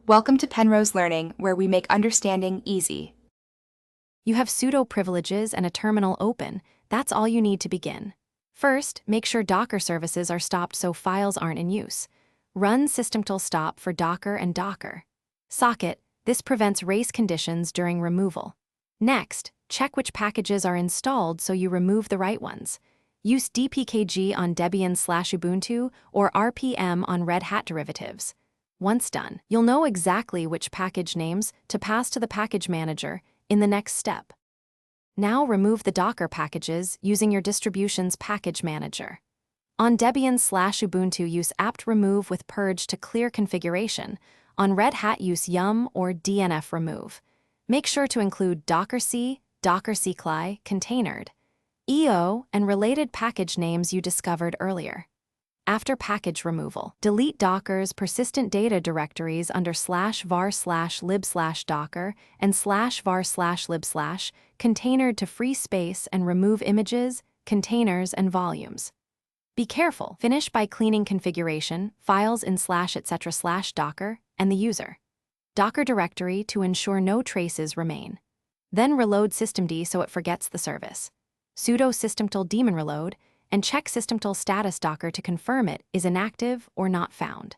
Welcome to Penrose Learning, where we make understanding easy. You have sudo privileges and a terminal open. That's all you need to begin. First, make sure Docker services are stopped so files aren't in use. Run systemctl stop for Docker and Docker. Socket, this prevents race conditions during removal. Next, check which packages are installed so you remove the right ones. Use dpkg on Debian/Ubuntu or RPM on Red Hat derivatives. Once done, you'll know exactly which package names to pass to the package manager in the next step. Now remove the Docker packages using your distribution's package manager. On Debian/Ubuntu, use apt remove with purge to clear configuration. On Red Hat, use yum or dnf remove. Make sure to include dockerc, dockerccli, containered, EO, and related package names you discovered earlier. After package removal, delete Docker's persistent data directories under /var/lib/docker and /var/lib/ containered to free space and remove images, containers, and volumes. Be careful. Finish by cleaning configuration, files in /etc/docker, and the user Docker directory to ensure no traces remain. Then reload systemd so it forgets the service. Sudo systemctl daemon reload, and check systemctl status Docker to confirm it is inactive or not found.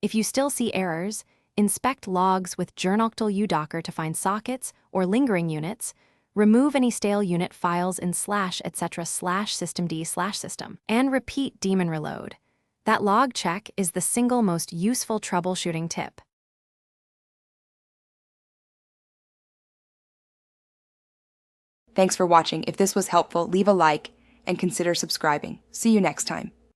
If you still see errors, inspect logs with journalctl udocker to find sockets or lingering units. Remove any stale unit files in /etc/systemd/system, and repeat daemon reload. That log check is the single most useful troubleshooting tip. Thanks for watching. If this was helpful, leave a like and consider subscribing. See you next time.